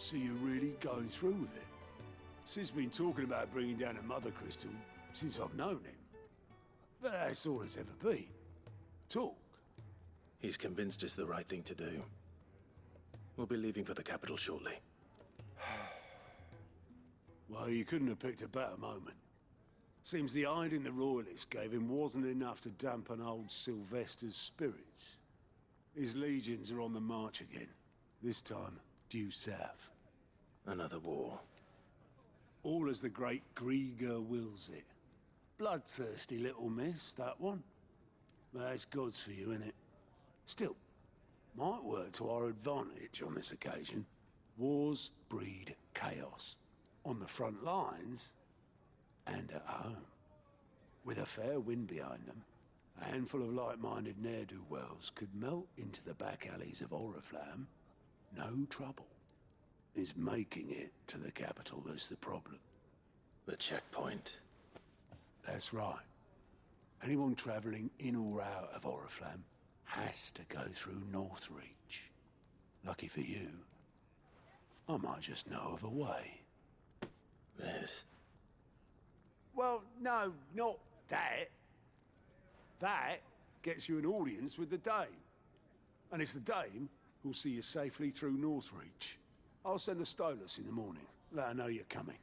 So you're really going through with it? Sid's been talking about bringing down a mother crystal since I've known him. But that's all it's ever been. Talk. He's convinced it's the right thing to do. We'll be leaving for the capital shortly. Well, you couldn't have picked a better moment. Seems the hiding the royalists gave him wasn't enough to dampen old Sylvester's spirits. His legions are on the march again. This time, due south. Another war. All as the great Grieger wills it. Bloodthirsty little miss, that one. That's God's for you, innit? Still, might work to our advantage on this occasion. Wars breed chaos. On the front lines, and at home. With a fair wind behind them, a handful of like-minded ne'er-do-wells could melt into the back alleys of Oriflamme. No trouble. It's making it to the capital that's the problem. The checkpoint. That's right. Anyone travelling in or out of Oriflamme has to go through Northreach. Lucky for you, I might just know of a way. This? Well, no, not that. That gets you an audience with the Dame. And it's the Dame who'll see you safely through Northreach. I'll send a Stolas in the morning. Let her know you're coming.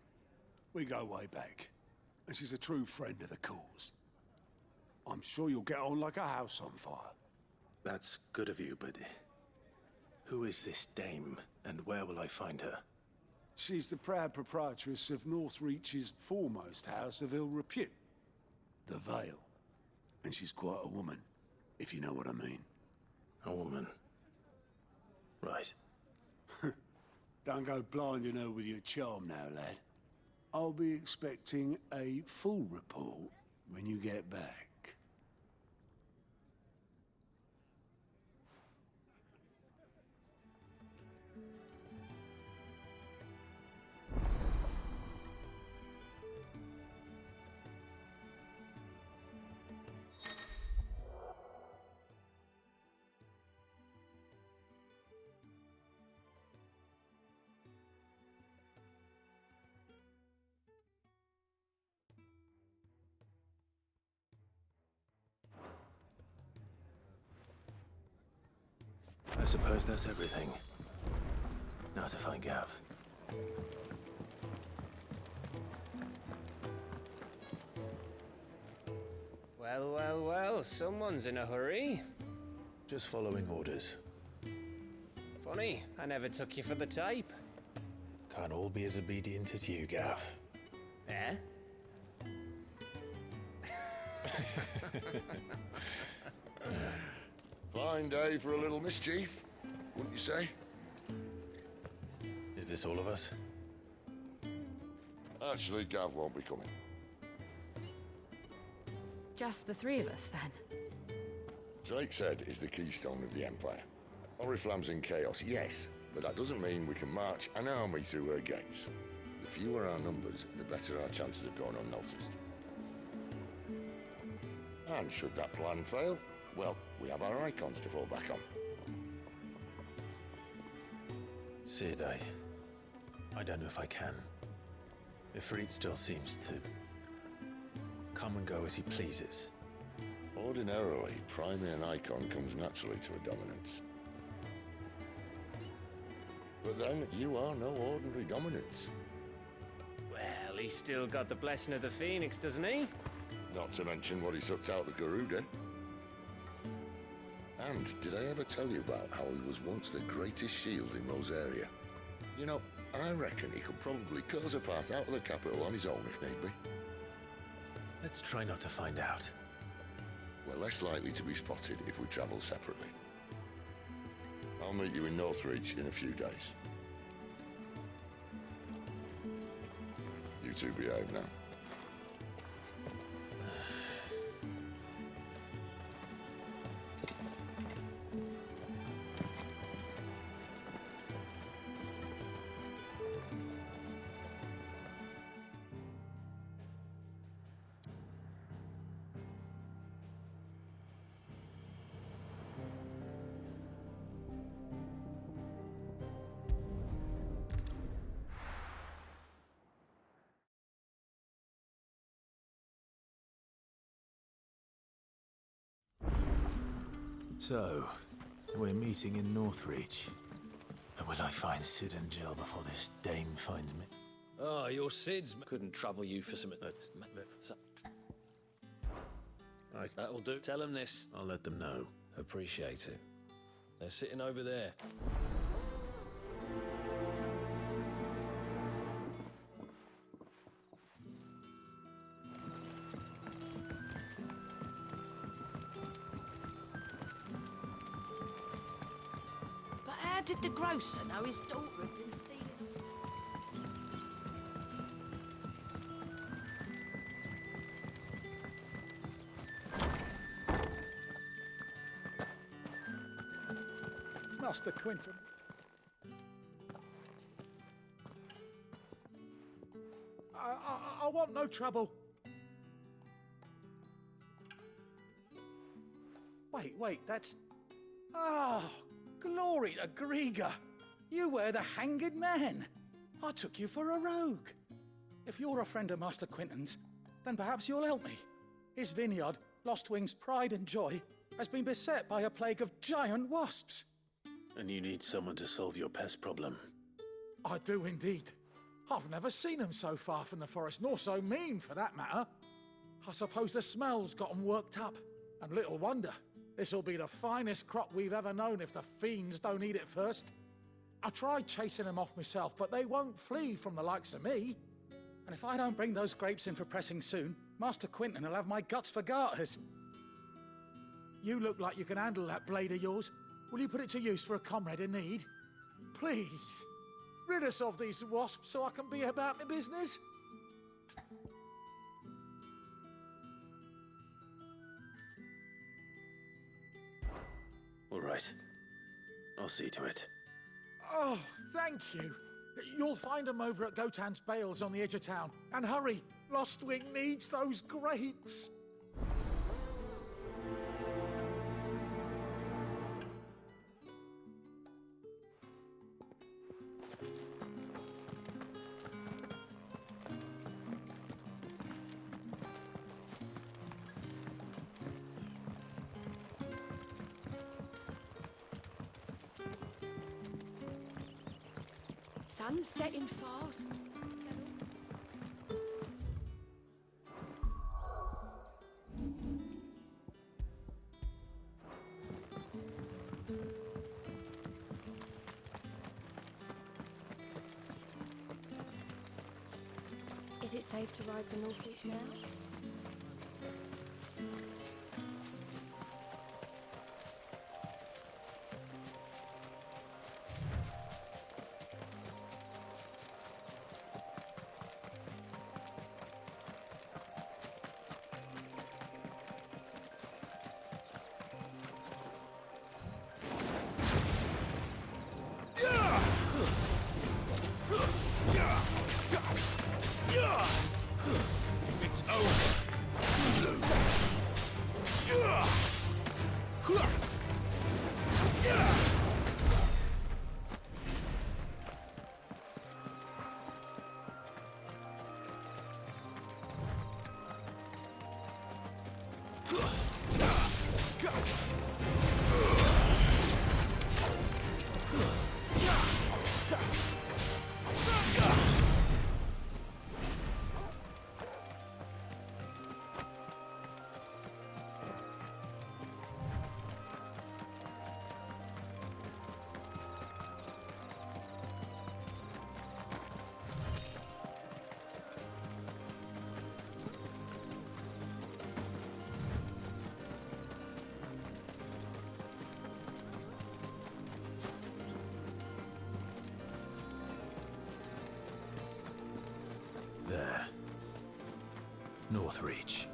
We go way back. And she's a true friend of the cause. I'm sure you'll get on like a house on fire. That's good of you, but... who is this dame, and where will I find her? She's the proud proprietress of Northreach's foremost house of ill repute. The Vale. And she's quite a woman, if you know what I mean. A woman. Right. Don't go blinding her with your charm now, lad. I'll be expecting a full report when you get back. I suppose that's everything. Now to find Gav. Well, well, well, someone's in a hurry. Just following orders. Funny, I never took you for the type. Can't all be as obedient as you, Gav. Eh? Fine day for a little mischief, wouldn't you say? Is this all of us? Actually, Gav won't be coming. Just the three of us, then? Drake's Head is the keystone of the Empire. Oriflamme's in chaos, yes, but that doesn't mean we can march an army through her gates. The fewer our numbers, the better our chances of going unnoticed. And should that plan fail, well, we have our icons to fall back on. Sid, I don't know if I can. Ifrit still seems to come and go as he pleases. Ordinarily, priming an icon comes naturally to a dominance. But then, you are no ordinary dominance. Well, he's still got the blessing of the Phoenix, doesn't he? Not to mention what he sucked out of Garuda. And did I ever tell you about how he was once the greatest shield in Rosaria? You know, I reckon he could probably cause a path out of the capital on his own if need be. Let's try not to find out. We're less likely to be spotted if we travel separately. I'll meet you in Northreach in a few days. You two behave now. So, we're meeting in Northreach. And will I find Sid and Jill before this dame finds me? Oh, your Sid's couldn't trouble you for some... That'll do. Tell them this. I'll let them know. Appreciate it. They're sitting over there. But how did the grocer know his daughter had been stealing? Master Quinton. I want no trouble. Wait, that's... Oh, glory to Grieger. You were the hanged man. I took you for a rogue. If you're a friend of Master Quinton's, then perhaps you'll help me. His vineyard, Lostwing's pride and joy, has been beset by a plague of giant wasps. And you need someone to solve your pest problem. I do indeed. I've never seen them so far from the forest, nor so mean for that matter. I suppose the smell's got 'em worked up, and little wonder. This'll be the finest crop we've ever known if the fiends don't eat it first. I tried chasing them off myself, but they won't flee from the likes of me. And if I don't bring those grapes in for pressing soon, Master Quinton will have my guts for garters. You look like you can handle that blade of yours. Will you put it to use for a comrade in need? Please, rid us of these wasps so I can be about my business. All right. I'll see to it. Oh, thank you. You'll find them over at Gotan's Bales on the edge of town. And hurry, Lostwing needs those grapes. Sun's setting fast. Is it safe to ride to Northreach now? It's over. There. Northreach.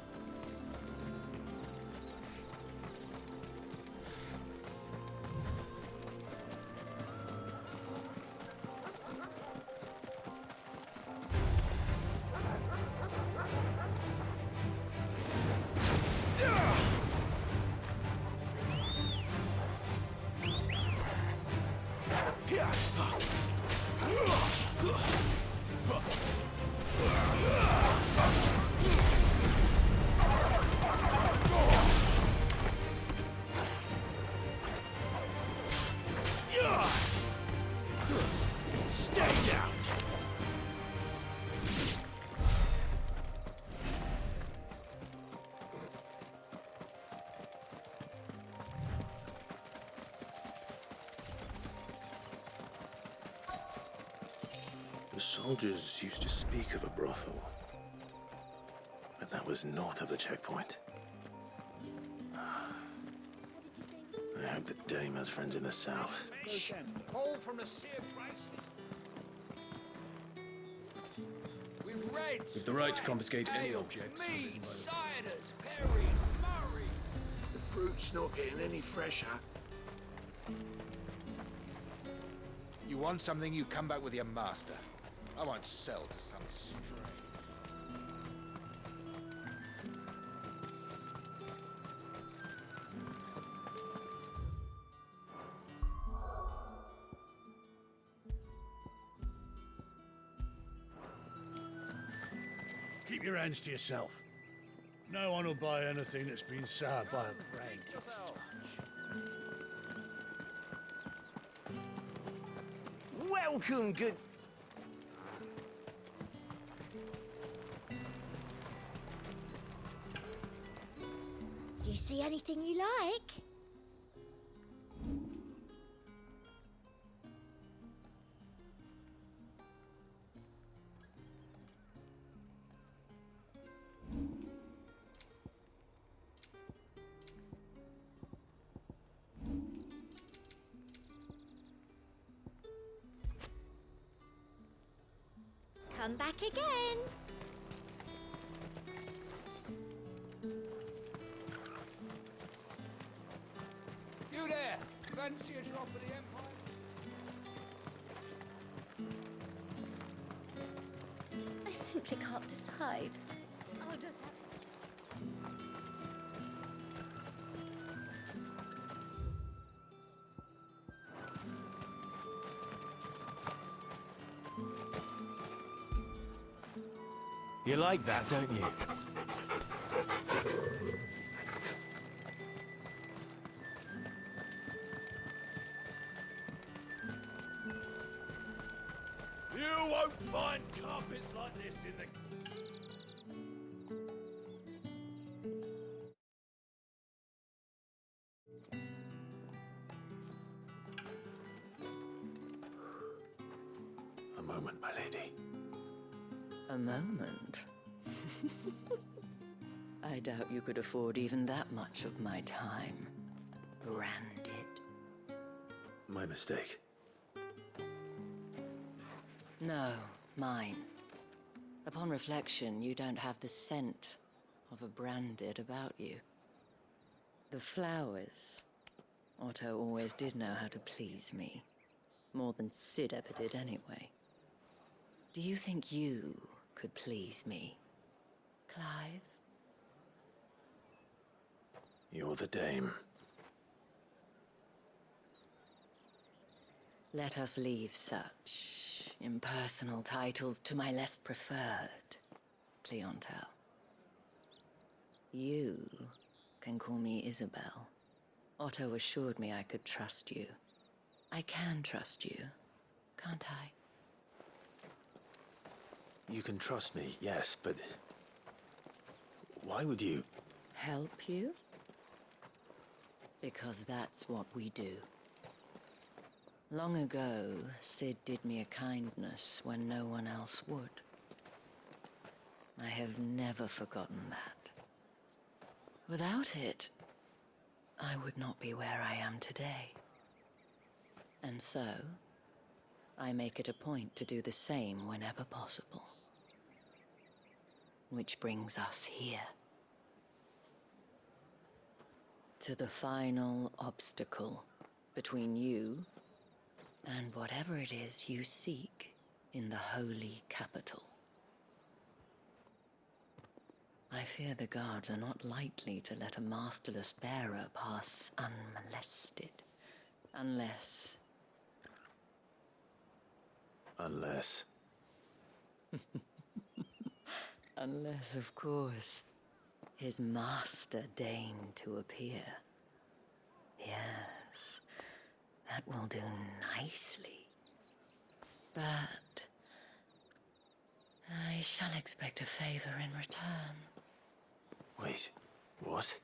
The soldiers used to speak of a brothel, but that was north of the checkpoint. I hope the dame has friends in the south. All from the sea of grace. With reds, With the right to confiscate any ales, objects. mead, ciders, perries, murray. The fruit's not getting any fresher. You want something, you come back with your master. I won't sell to some stray. Keep your hands to yourself. No one will buy anything that's been soured by a brand. Welcome, good. Do you see anything you like? Come back again. You there, fancy a drop of the Empire? I simply can't decide. I'll just have to... You like that, don't you? You won't find carpets like this in the... A moment, my lady. A moment? I doubt you could afford even that much of my time. Branded. My mistake. No, mine. Upon reflection, you don't have the scent of a branded about you. The flowers. Otto always did know how to please me. More than Sid ever did anyway. Do you think you could please me, Clive? You're the dame. Let us leave such impersonal titles to my less preferred clientele. You can call me Isabel. Otto assured me I could trust you. I can trust you, can't I? You can trust me, yes, but... why would you? Help you? Because that's what we do. Long ago, Sid did me a kindness when no one else would. I have never forgotten that. Without it, I would not be where I am today. And so, I make it a point to do the same whenever possible. Which brings us here. To the final obstacle between you and whatever it is you seek in the holy capital. I fear the guards are not likely to let a masterless bearer pass unmolested. Unless... Unless... Unless, of course, his master deigned to appear. Yes, that will do nicely. But I shall expect a favor in return. Wait, what?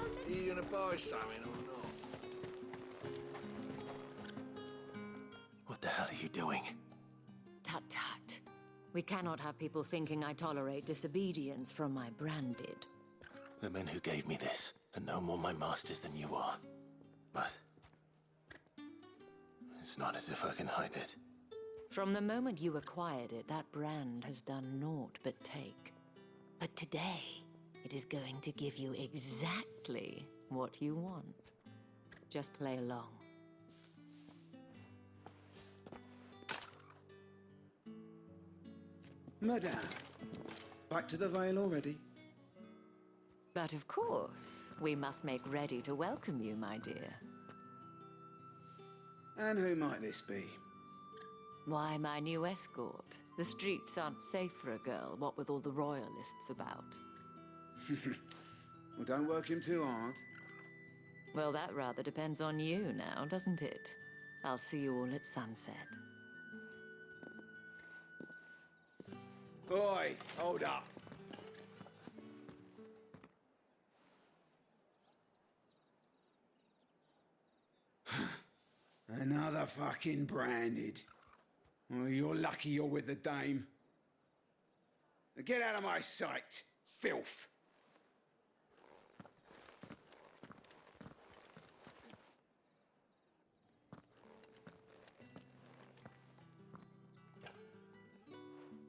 moment. Are you gonna buy something or not? What the hell are you doing? Tut tut. We cannot have people thinking I tolerate disobedience from my branded. The men who gave me this are no more my masters than you are. But it's not as if I can hide it. From the moment you acquired it, that brand has done naught but take. But today, it is going to give you exactly what you want. Just play along. Madame, back to the Vale already? But of course, we must make ready to welcome you, my dear. And who might this be? Why, my new escort. The streets aren't safe for a girl, what with all the royalists about. Well, don't work him too hard. Well, that rather depends on you now, doesn't it? I'll see you all at sunset. Boy, hold up. Another fucking branded. Well, you're lucky you're with the dame. Now get out of my sight, filth.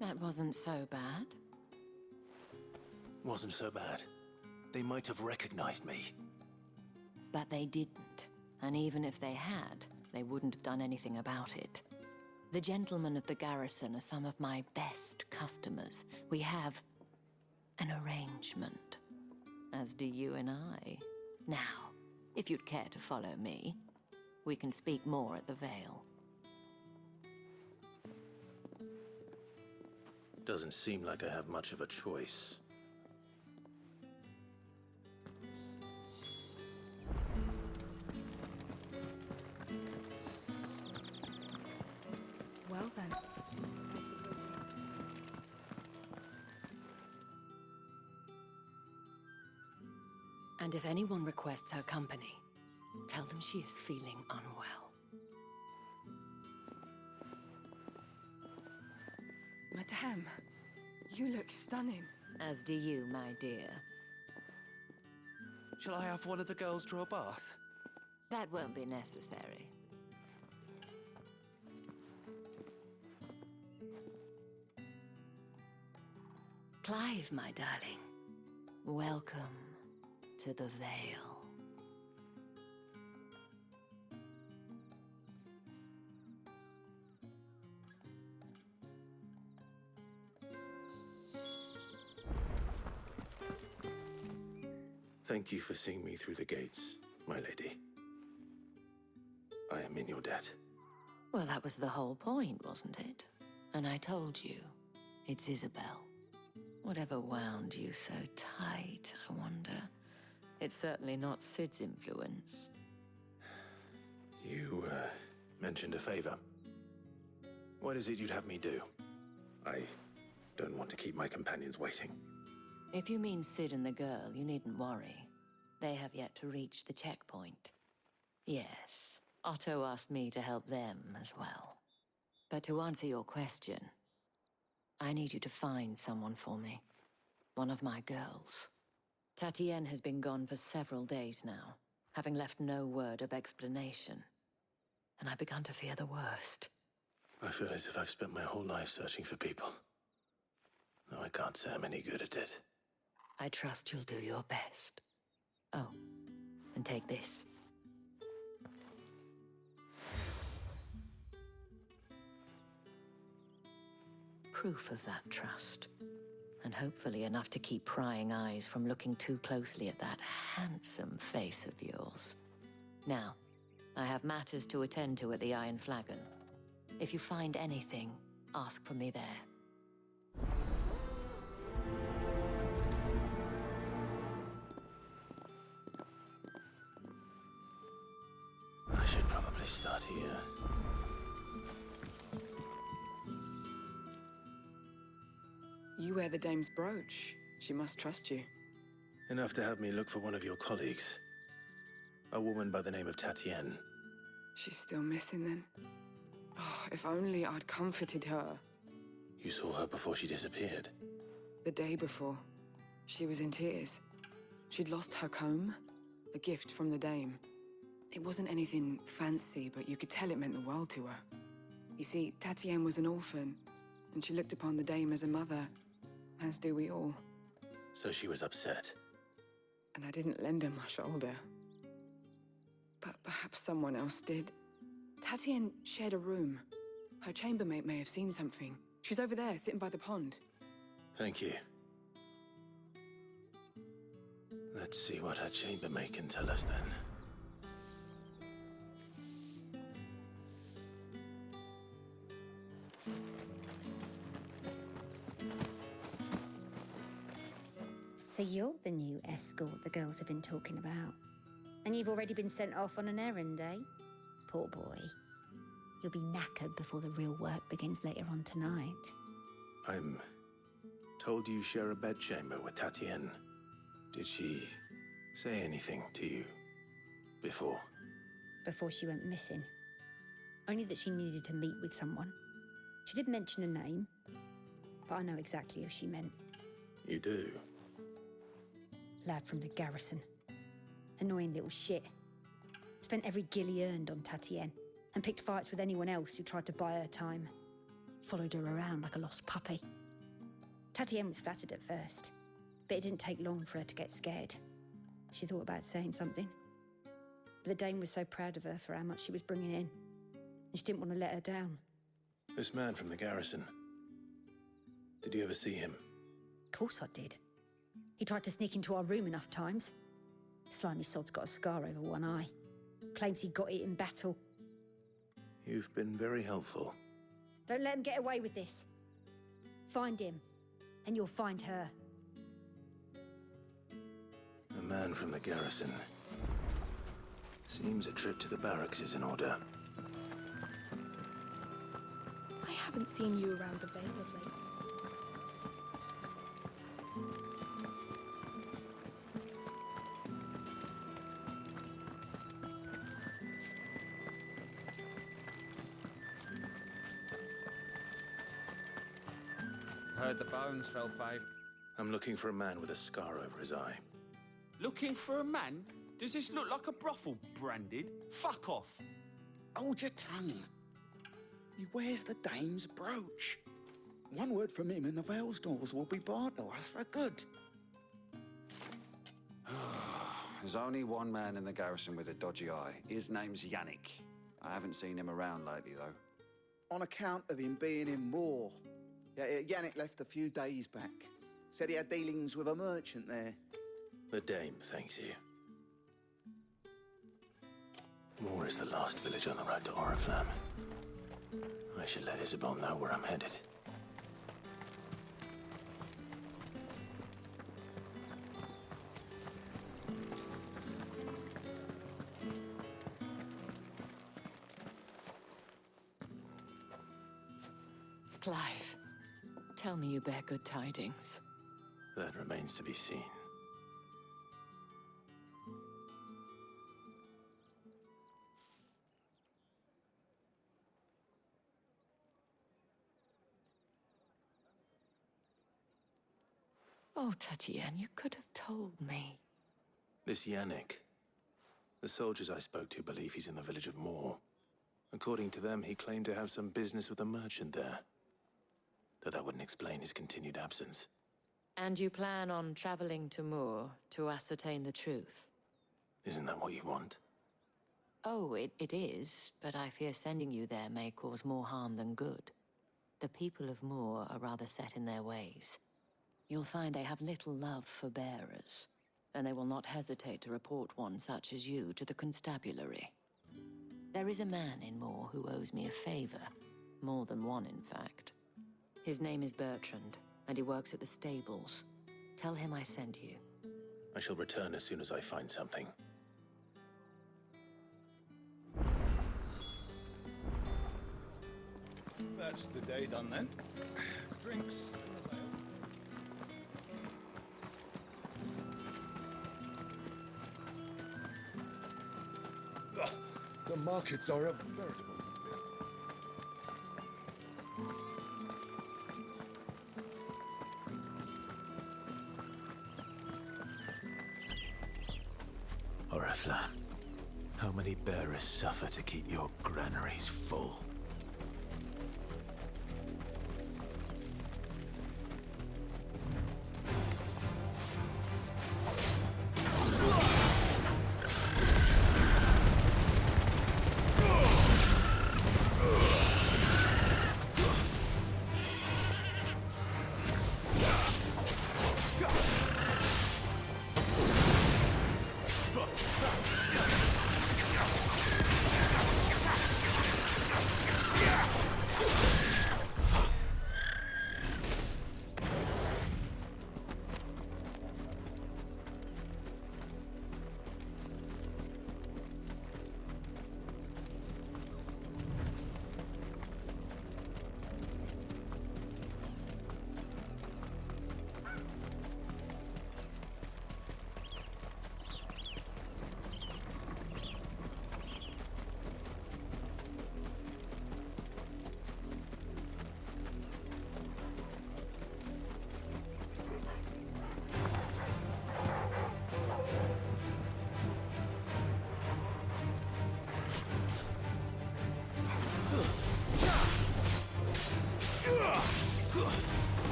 That wasn't so bad. Wasn't so bad. They might have recognized me. But they didn't. And even if they had, they wouldn't have done anything about it. The gentlemen of the garrison are some of my best customers. We have an arrangement, as do you and I. Now, if you'd care to follow me, we can speak more at the Vale. Doesn't seem like I have much of a choice. Well then, I suppose you... And if anyone requests her company, tell them she is feeling unwell. Madame, you look stunning. As do you, my dear. Shall I have one of the girls draw a bath? That won't be necessary. Clive, my darling. Welcome to the Vale. Thank you for seeing me through the gates, my lady. I am in your debt. Well, that was the whole point, wasn't it? And I told you, it's Isabel. Whatever wound you so tight, I wonder. It's certainly not Sid's influence. You, mentioned a favor. What is it you'd have me do? I don't want to keep my companions waiting. If you mean Sid and the girl, you needn't worry. They have yet to reach the checkpoint. Yes, Otto asked me to help them as well. But to answer your question, I need you to find someone for me. One of my girls. Tatienne has been gone for several days now, having left no word of explanation. And I've begun to fear the worst. I feel as if I've spent my whole life searching for people. No, I can't say I'm any good at it. I trust you'll do your best. Oh, and take this. Proof of that trust. And hopefully enough to keep prying eyes from looking too closely at that handsome face of yours. Now, I have matters to attend to at the Iron Flagon. If you find anything, ask for me there. I should probably start here. You wear the dame's brooch. She must trust you. Enough to have me look for one of your colleagues. A woman by the name of Tatienne. She's still missing then. Oh, if only I'd comforted her. You saw her before she disappeared. The day before, she was in tears. She'd lost her comb, a gift from the dame. It wasn't anything fancy, but you could tell it meant the world to her. You see, Tatienne was an orphan, and she looked upon the dame as a mother, as do we all. So she was upset. And I didn't lend her my shoulder. But perhaps someone else did. Tatienne shared a room. Her chambermaid may have seen something. She's over there, sitting by the pond. Thank you. Let's see what her chambermaid can tell us then. So you're the new escort the girls have been talking about. And you've already been sent off on an errand, eh? Poor boy. You'll be knackered before the real work begins later on tonight. I'm told you share a bedchamber with Tatienne. Did she say anything to you before? Before she went missing. Only that she needed to meet with someone. She did mention a name, but I know exactly who she meant. You do? Lad from the garrison. Annoying little shit. Spent every guil he earned on Tatienne, and picked fights with anyone else who tried to buy her time. Followed her around like a lost puppy. Tatienne was flattered at first, but it didn't take long for her to get scared. She thought about saying something. But the dame was so proud of her for how much she was bringing in, and she didn't want to let her down. This man from the garrison. Did you ever see him? Of course I did. He tried to sneak into our room enough times. Slimy sod's got a scar over one eye. Claims he got it in battle. You've been very helpful. Don't let him get away with this. Find him, and you'll find her. A man from the garrison. Seems a trip to the barracks is in order. I haven't seen you around the Vale of late. Heard the bones fell foul. I'm looking for a man with a scar over his eye. Looking for a man? Does this look like a brothel, Branded? Fuck off. Hold your tongue. He wears the dame's brooch. One word from him and the Vale's doors will be barred to us for good. There's only one man in the garrison with a dodgy eye. His name's Yannick. I haven't seen him around lately, though. On account of him being in war. Yeah, Yannick left a few days back. Said he had dealings with a merchant there. The dame thanks you. Moor is the last village on the road to Oriflamme. I should let Isabel know where I'm headed. Clive, tell me you bear good tidings. That remains to be seen. Oh, Tatienne, you could have told me. This Yannick. The soldiers I spoke to believe he's in the village of Moor. According to them, he claimed to have some business with a merchant there. Though that wouldn't explain his continued absence. And you plan on traveling to Moor to ascertain the truth? Isn't that what you want? Oh, it is, but I fear sending you there may cause more harm than good. The people of Moor are rather set in their ways. You'll find they have little love for bearers, and they will not hesitate to report one such as you to the constabulary. There is a man in Moor who owes me a favor. More than one, in fact. His name is Bertrand, and he works at the stables. Tell him I sent you. I shall return as soon as I find something. That's the day done then. Drinks in the Vale. markets are a veritable... Oriflamme, how many bearers suffer to keep your granaries full?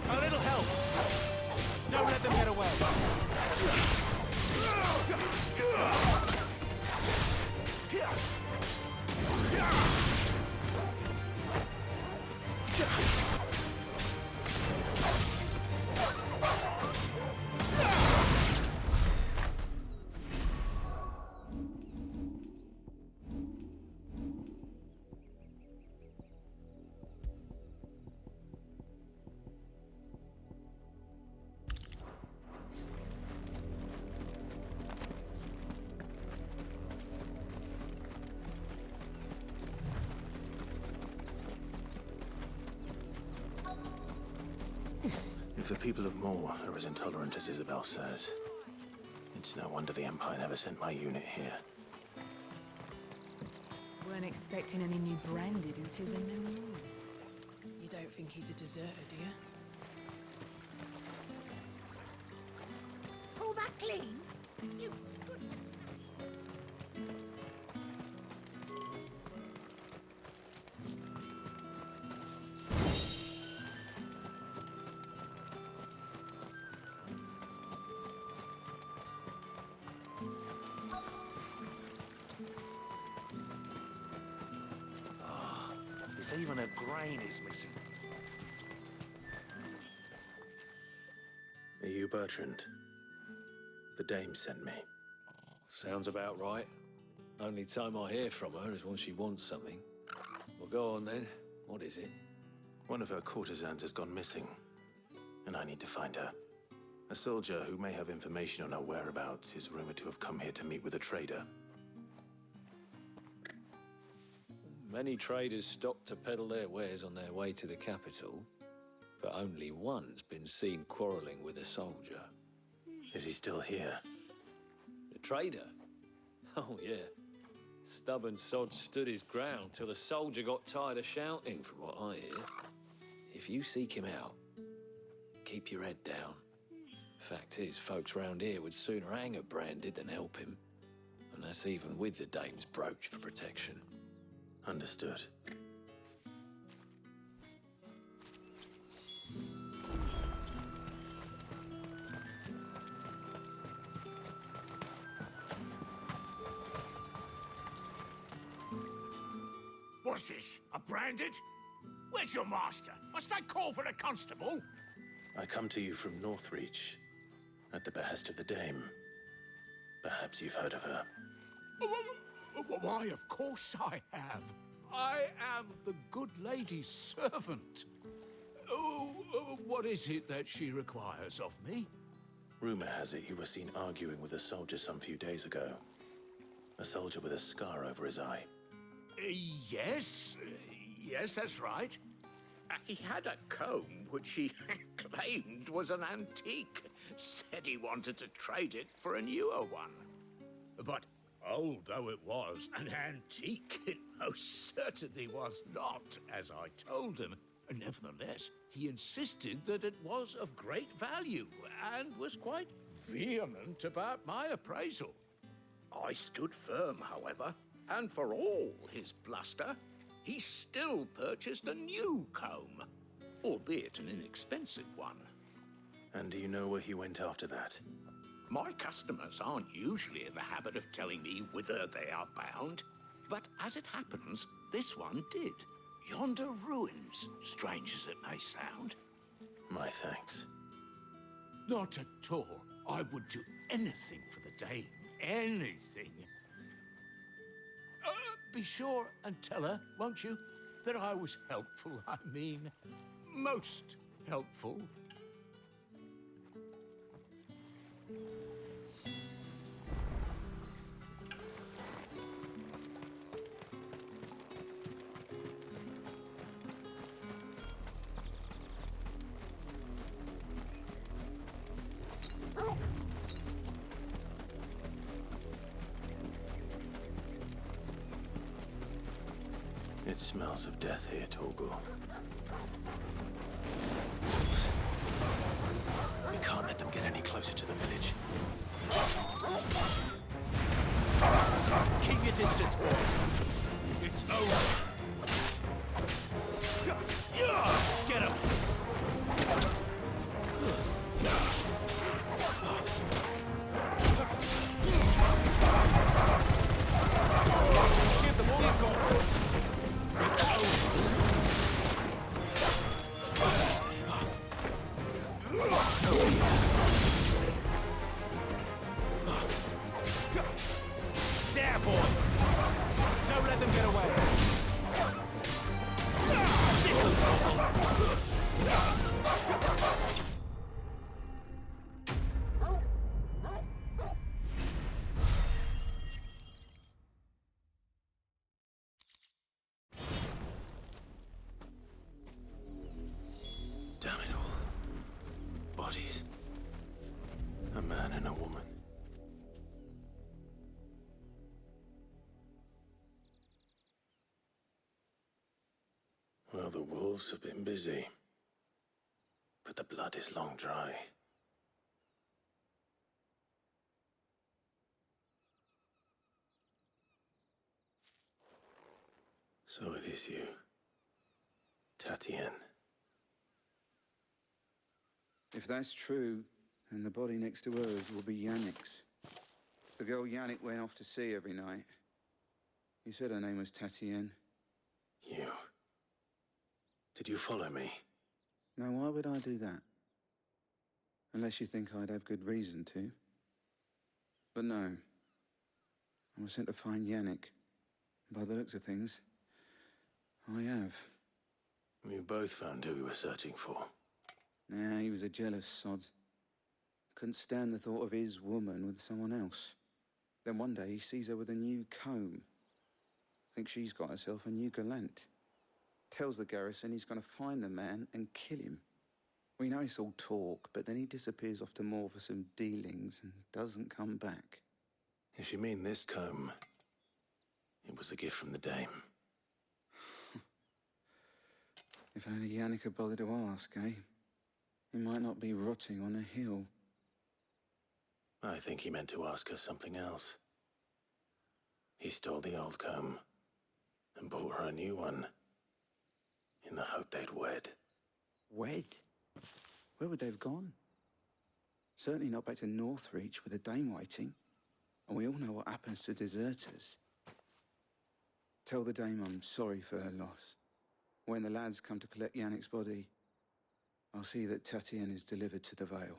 A little help! Don't let them get away! If the people of Moor are as intolerant as Isabel says, it's no wonder the Empire never sent my unit here. Weren't expecting any new branded until the new moon. You don't think he's a deserter, do you? Pull that clean? You good. If even a grain is missing. Are you Bertrand? The dame sent me. Sounds about right. Only time I hear from her is when she wants something. Well, go on then. What is it? One of her courtesans has gone missing, and I need to find her. A soldier who may have information on her whereabouts is rumored to have come here to meet with a trader. Many traders stop to peddle their wares on their way to the capital, but only one's been seen quarreling with a soldier. Is he still here? The trader? Oh, yeah. Stubborn sod stood his ground till the soldier got tired of shouting, from what I hear. If you seek him out, keep your head down. Fact is, folks round here would sooner hang a branded than help him. And that's even with the dame's brooch for protection. Understood. What's this? A branded? Where's your master? Must I call for the constable? I come to you from Northreach, at the behest of the dame. Perhaps you've heard of her. Why, of course I have. I am the good lady's servant. What is it that she requires of me? Rumor has it you were seen arguing with a soldier some few days ago. A soldier with a scar over his eye. Yes. Yes, that's right. He had a comb which he claimed was an antique. Said he wanted to trade it for a newer one. But old though it was, an antique it most certainly was not, as I told him. Nevertheless, he insisted that it was of great value and was quite vehement about my appraisal. I stood firm, however, and for all his bluster, he still purchased a new comb, albeit an inexpensive one. And do you know where he went after that? My customers aren't usually in the habit of telling me whither they are bound, but as it happens, this one did. Yonder ruins, strange as it may sound. My thanks. Not at all. I would do anything for the Dame. Anything. Be sure and tell her, won't you, that I was helpful. I mean, most helpful. It smells of death here, Torgal. We can't let them get any closer to the village. Keep your distance, boy. It's over. Get him. Give them all you've got. There, boy! Don't let them get away! Sickle trouble! Damn it all. Bodies. A man and a woman. Well, the wolves have been busy. But the blood is long dry. So it is you, Tatien. If that's true, then the body next to hers will be Yannick's. The girl Yannick went off to sea every night. He said her name was Tatien. You. Did you follow me? Now, why would I do that? Unless you think I'd have good reason to. But no. I was sent to find Yannick. By the looks of things, I have. We both found who we were searching for. Nah, he was a jealous sod. Couldn't stand the thought of his woman with someone else. Then one day he sees her with a new comb. Thinks she's got herself a new gallant. Tells the garrison he's going to find the man and kill him. We know it's all talk, but then he disappears off to Moor for some dealings and doesn't come back. If you mean this comb, it was a gift from the Dame. If only Yannick had bothered to ask, eh? He might not be rotting on a hill. I think he meant to ask her something else. He stole the old comb and bought her a new one in the hope they'd wed. Wed? Where would they have gone? Certainly not back to Northreach with the Dame waiting. And we all know what happens to deserters. Tell the Dame I'm sorry for her loss. When the lads come to collect Yannick's body, I'll see that Tatien is delivered to the Vale.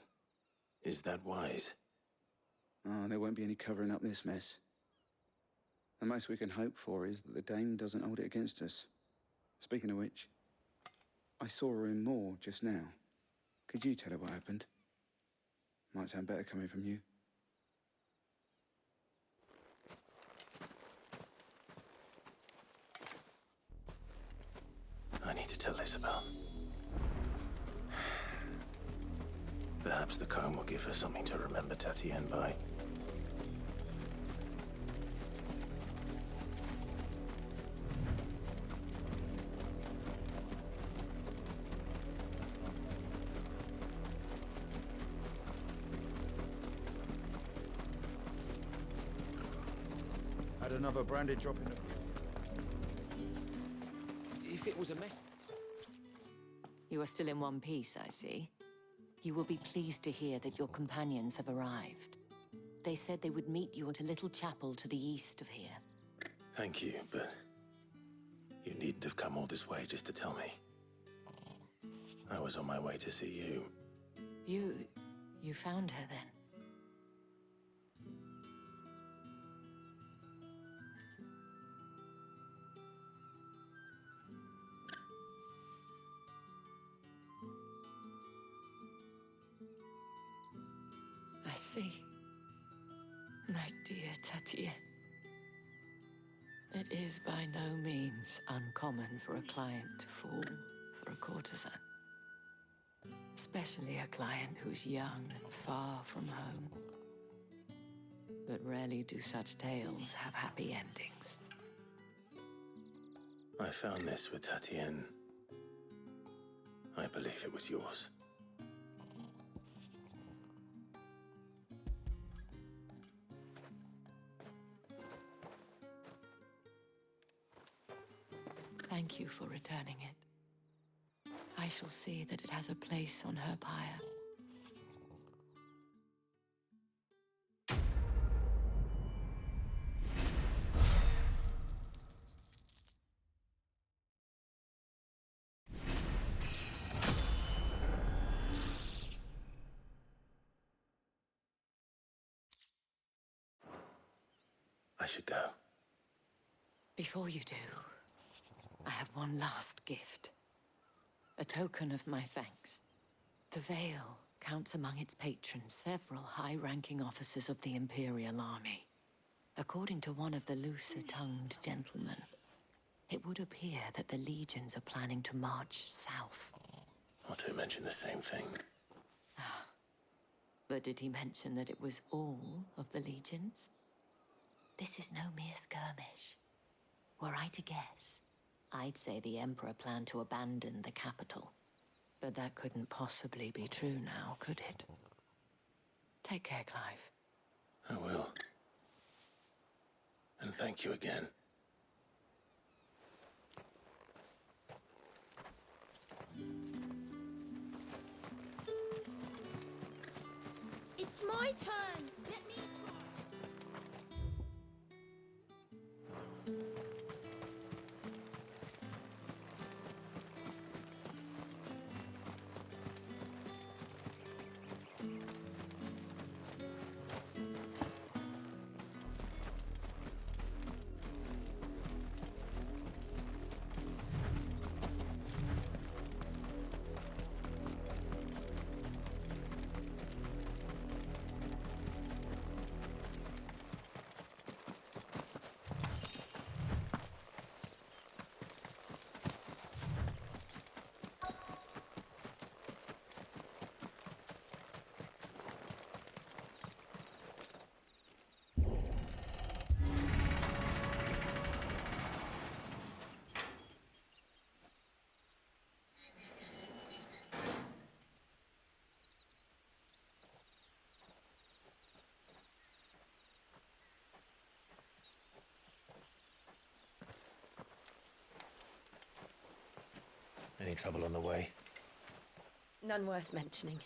Is that wise? Oh, there won't be any covering up this mess. The most we can hope for is that the Dame doesn't hold it against us. Speaking of which, I saw her in Moor just now. Could you tell her what happened? Might sound better coming from you. I need to tell Isabel. Perhaps the comb will give her something to remember Tatien by. another branded drop in the... If it was a mess... You are still in one piece, I see. You will be pleased to hear that your companions have arrived. They said they would meet you at a little chapel to the east of here. Thank you, but you needn't have come all this way just to tell me. I was on my way to see you. You found her then? I see. My dear Tatienne. It is by no means uncommon for a client to fall for a courtesan. Especially a client who's young and far from home. But rarely do such tales have happy endings. I found this with Tatienne. I believe it was yours. Thank you for returning it. I shall see that it has a place on her pyre. I should go. Before you do, I have one last gift. A token of my thanks. The Vale counts among its patrons several high-ranking officers of the Imperial Army. According to one of the looser-tongued gentlemen, it would appear that the legions are planning to march south. Not to mention the same thing. But did he mention that it was all of the legions? This is no mere skirmish. Were I to guess, I'd say the Emperor planned to abandon the capital. But that couldn't possibly be true now, could it? Take care, Clive. I will. And thank you again. It's my turn. Let me try. Any trouble on the way? None worth mentioning.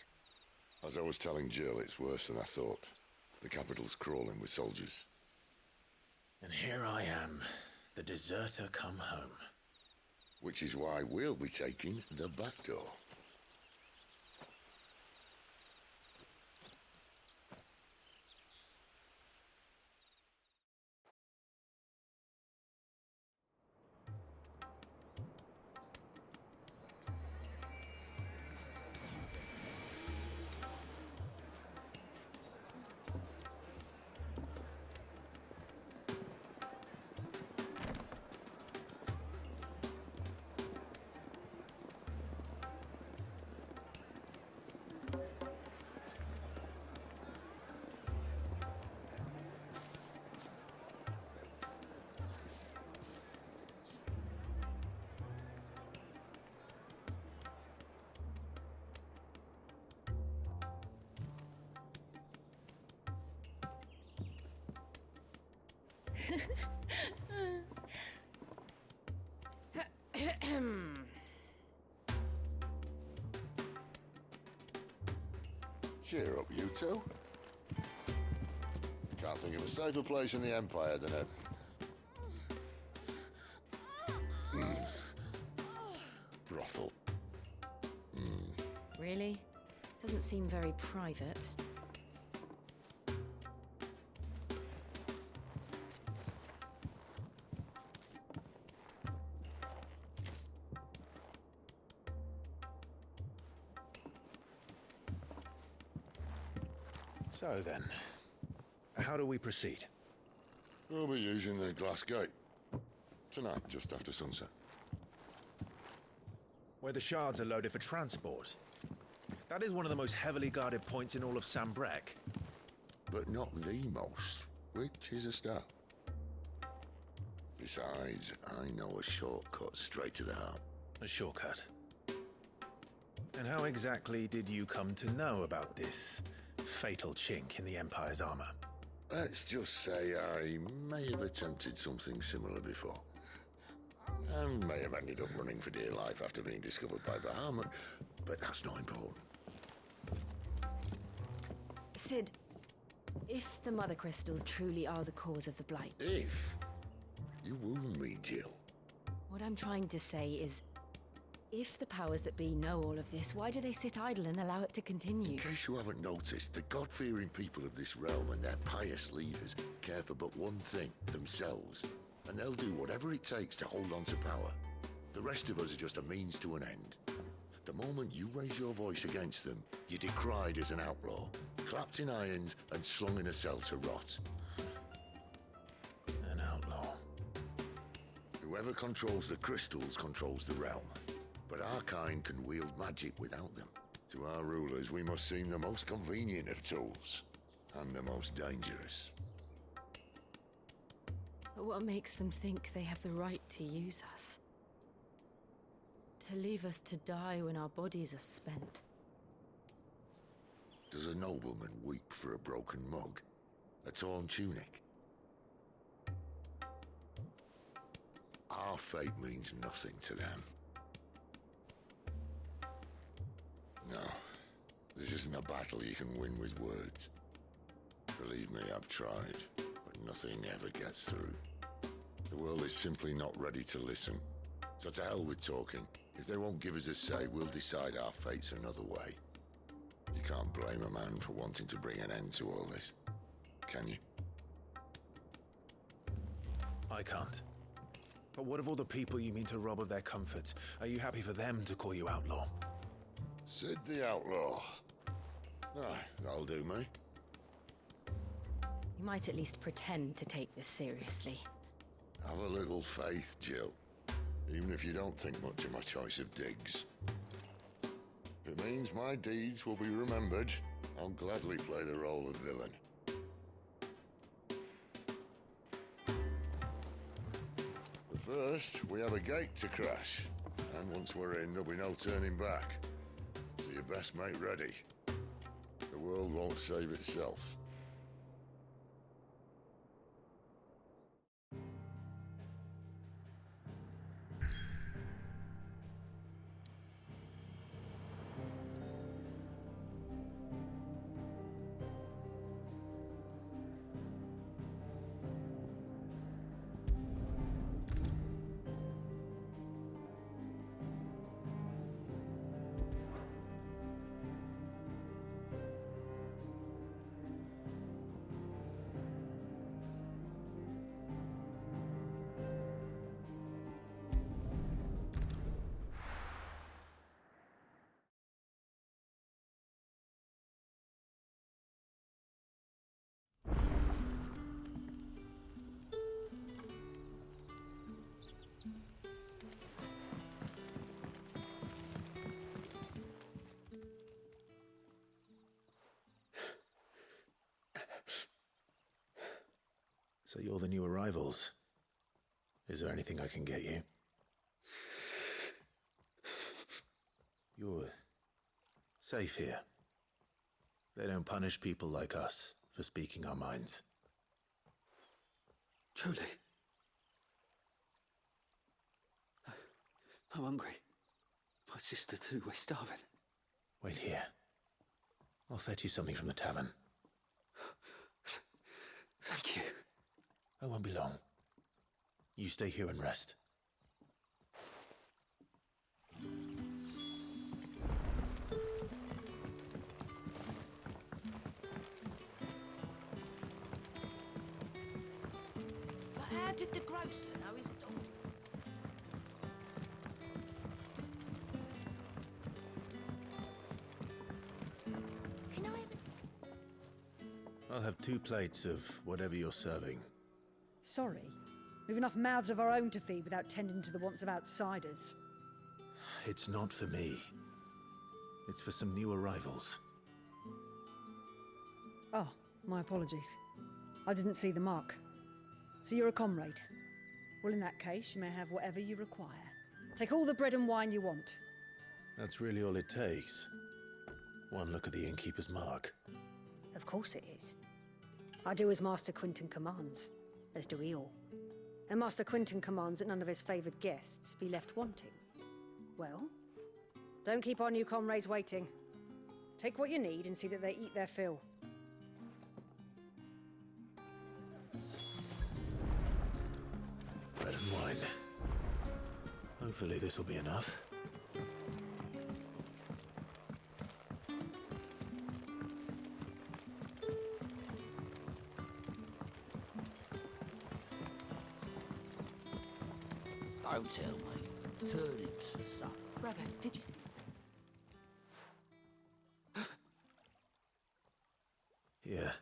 As I was telling Jill, it's worse than I thought. The capital's crawling with soldiers. And here I am, the deserter come home. Which is why we'll be taking the back door. Cheer up, you two. Can't think of a safer place in the Empire than a... brothel. Really? Doesn't seem very private. So then, how do we proceed? We'll be using the glass gate. Tonight, just after sunset. Where the shards are loaded for transport. That is one of the most heavily guarded points in all of Sambrek. But not the most, which is a start. Besides, I know a shortcut straight to the heart. A shortcut? And how exactly did you come to know about this fatal chink in the Empire's armor? Let's just say I may have attempted something similar before. And may have ended up running for dear life after being discovered by Bahamut, but that's not important. Sid, if the Mother Crystals truly are the cause of the Blight... If? You wound me, Jill. What I'm trying to say is, if the powers that be know all of this, why do they sit idle and allow it to continue? In case you haven't noticed, the God-fearing people of this realm and their pious leaders care for but one thing, themselves. And they'll do whatever it takes to hold on to power. The rest of us are just a means to an end. The moment you raise your voice against them, you're decried as an outlaw, clapped in irons and slung in a cell to rot. An outlaw. Whoever controls the crystals controls the realm. But our kind can wield magic without them. To our rulers, we must seem the most convenient of tools, and the most dangerous. But what makes them think they have the right to use us? To leave us to die when our bodies are spent? Does a nobleman weep for a broken mug? A torn tunic? Our fate means nothing to them. No, this isn't a battle you can win with words. Believe me, I've tried, but nothing ever gets through. The world is simply not ready to listen. So to hell with talking. If they won't give us a say, we'll decide our fates another way. You can't blame a man for wanting to bring an end to all this, can you? I can't. But what of all the people you mean to rob of their comforts? Are you happy for them to call you outlaw? Sid the Outlaw. Aye, that'll do me. You might at least pretend to take this seriously. Have a little faith, Jill. Even if you don't think much of my choice of digs. If it means my deeds will be remembered, I'll gladly play the role of villain. But first, we have a gate to crash. And once we're in, there'll be no turning back. So you best make ready. The world won't save itself. So you're the new arrivals. Is there anything I can get you? You're safe here. They don't punish people like us for speaking our minds. Truly. I'm hungry. My sister too, we're starving. Wait here. I'll fetch you something from the tavern. Thank you. I won't be long. You stay here and rest. But how did the grocer know his daughter? Can I have it? I'll have 2 plates of whatever you're serving. Sorry. We've enough mouths of our own to feed without tending to the wants of outsiders. It's not for me. It's for some new arrivals. Oh, my apologies. I didn't see the mark. So you're a comrade. Well, in that case, you may have whatever you require. Take all the bread and wine you want. That's really all it takes. One look at the innkeeper's mark. Of course it is. I do as Master Quinton commands, as do we all. And Master Quinton commands that none of his favoured guests be left wanting. Well, don't keep our new comrades waiting. Take what you need and see that they eat their fill. Bread and wine. Hopefully this'll be enough. Don't tell me. Turnips for supper. Brother, did you see? Here.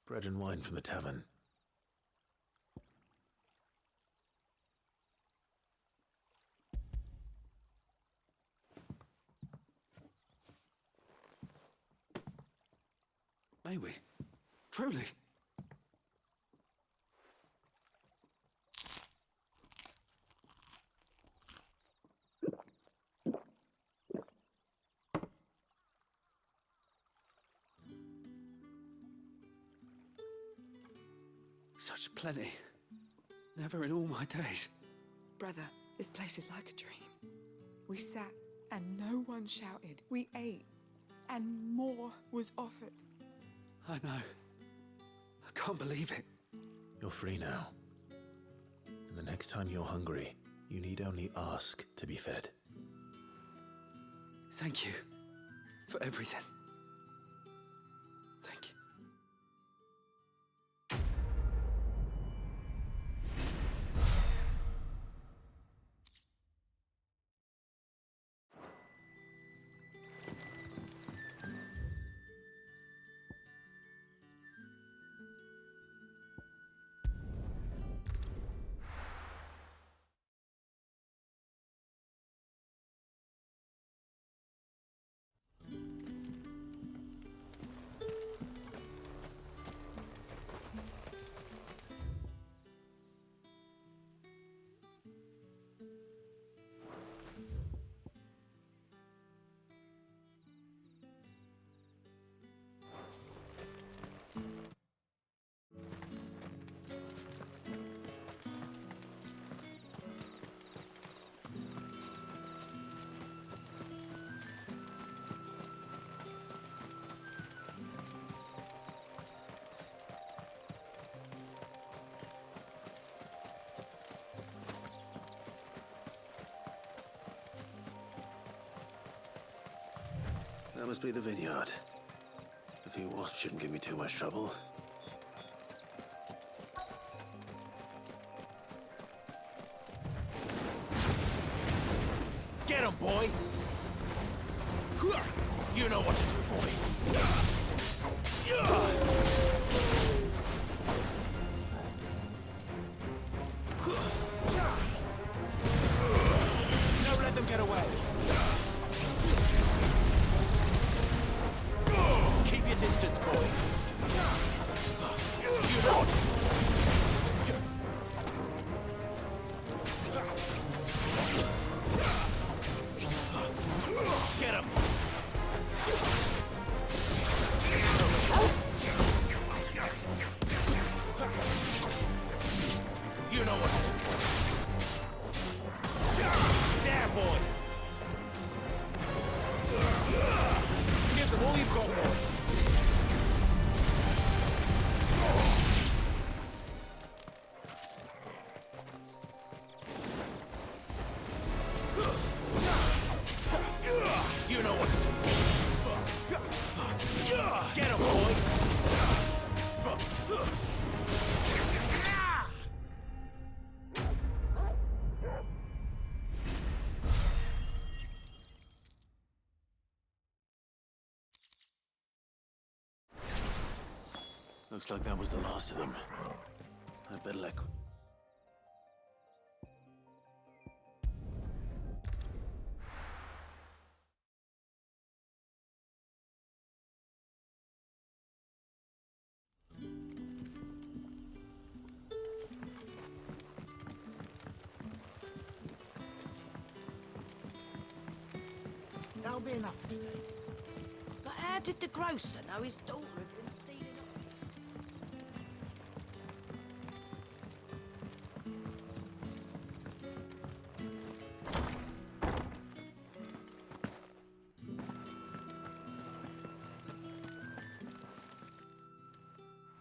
Bread and wine from the tavern. May we? Truly? Such plenty. Never in all my days. Brother, this place is like a dream. We sat and no one shouted. We ate and more was offered. I know. I can't believe it. You're free now. And the next time you're hungry, you need only ask to be fed. Thank you for everything. Thank you. That must be the vineyard. A few wasps shouldn't give me too much trouble. Get him, boy! You know what to do, boy. Don't let them get away. Keep your distance, boy. You know what to do. Get him! know what to do. There, boy! Give them all you've got, boy. You know what to do. Get him, boy! Looks like that was the last of them. I'd better let... That'll be enough today. But how did the grocer know his daughter had been stealing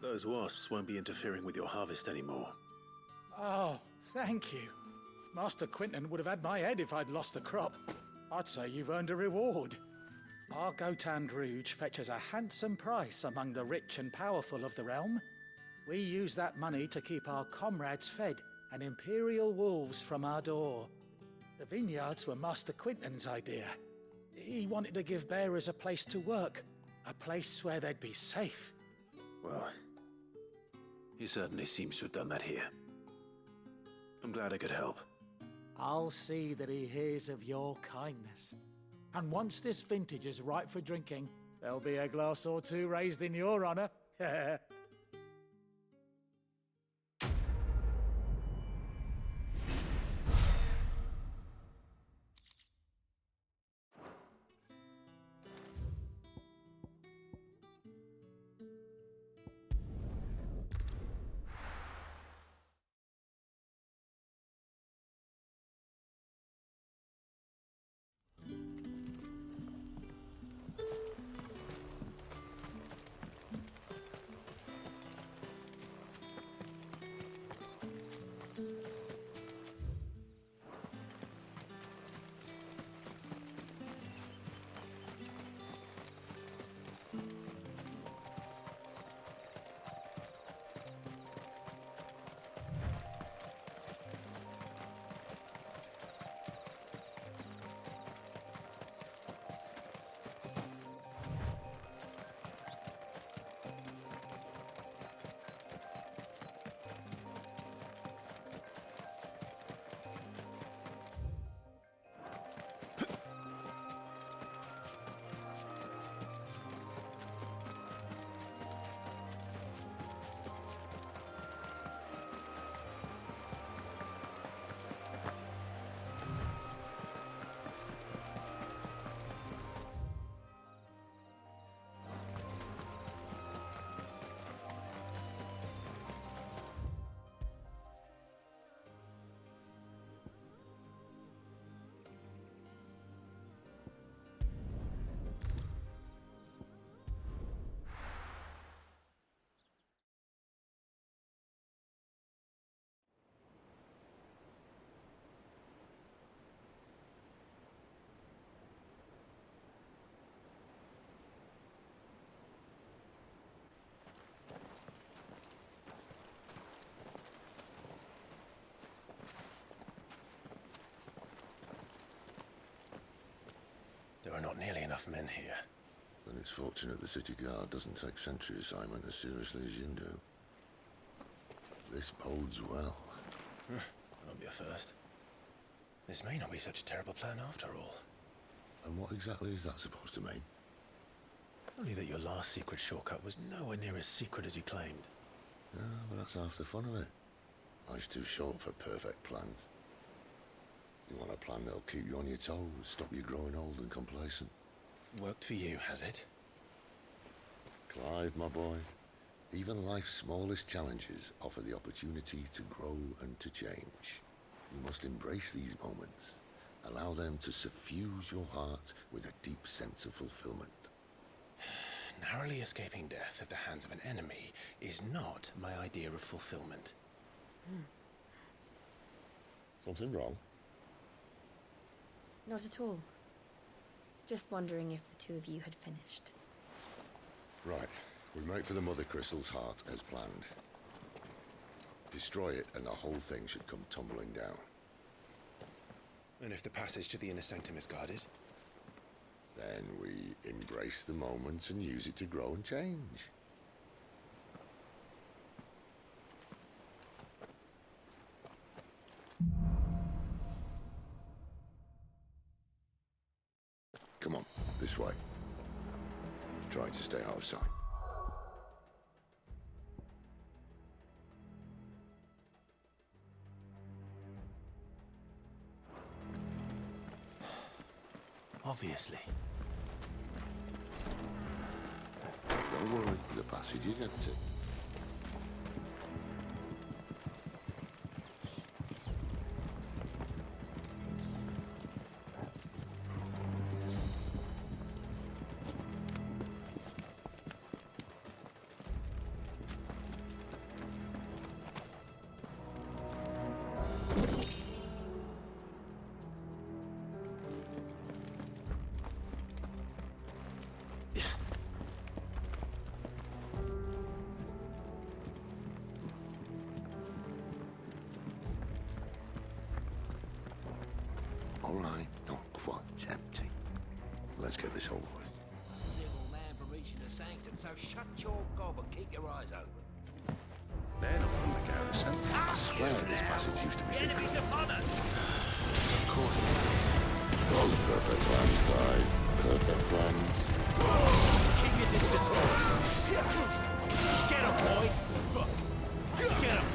Those wasps won't be interfering with your harvest anymore. Oh, thank you. Master Quinton would have had my head if I'd lost the crop. I'd say you've earned a reward. Our Gotand Rouge fetches a handsome price among the rich and powerful of the realm. We use that money to keep our comrades fed and imperial wolves from our door. The vineyards were Master Quinton's idea. He wanted to give bearers a place to work, a place where they'd be safe. Well, he certainly seems to have done that here. I'm glad I could help. I'll see that he hears of your kindness. And once this vintage is ripe for drinking, there'll be a glass or two raised in your honor. There are not nearly enough men here. Then it's fortunate the city guard doesn't take sentry assignment as seriously as you do. This bodes well. Won't be a first. This may not be such a terrible plan after all. And what exactly is that supposed to mean? Only that your last secret shortcut was nowhere near as secret as he claimed. Yeah, but that's half the fun of it. Life's too short for perfect plans. You want a plan that'll keep you on your toes, stop you growing old and complacent. Worked for you, has it? Clive, my boy, Even life's smallest challenges offer the opportunity to grow and to change. You must embrace these moments. Allow them to suffuse your heart with a deep sense of fulfillment. Narrowly escaping death at the hands of an enemy is not my idea of fulfillment. Something wrong? Not at all. Just wondering if the two of you had finished. Right. We make for the Mother Crystal's heart as planned. Destroy it and the whole thing should come tumbling down. And if the passage to the inner sanctum is guarded? Then we embrace the moment and use it to grow and change. Come on, this way. Trying to stay out of sight. Obviously. Don't worry, the passage is empty. All right, not quite empty. Let's get this over with. Civil man for reaching the sanctum, so shut your gob and keep your eyes open. They're not from the garrison. I swear this passage used to be secret. Enemies upon us! Of course it is. Oh, perfect plans, guys. Perfect plans. Keep your distance, boy. Get him, boy! Get him!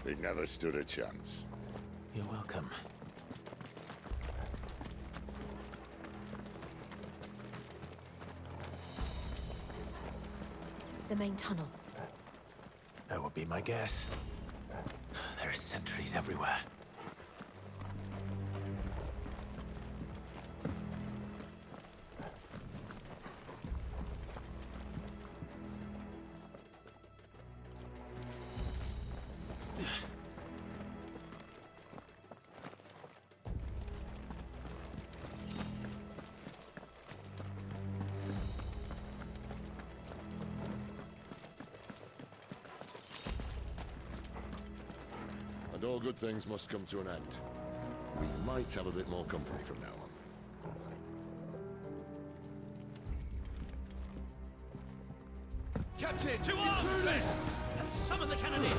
He never stood a chance. You're welcome. The main tunnel. That would be my guess. There are sentries everywhere. And all good things must come to an end. We might have a bit more company from now on. Captain, to arms, men! And summon the cannoneer!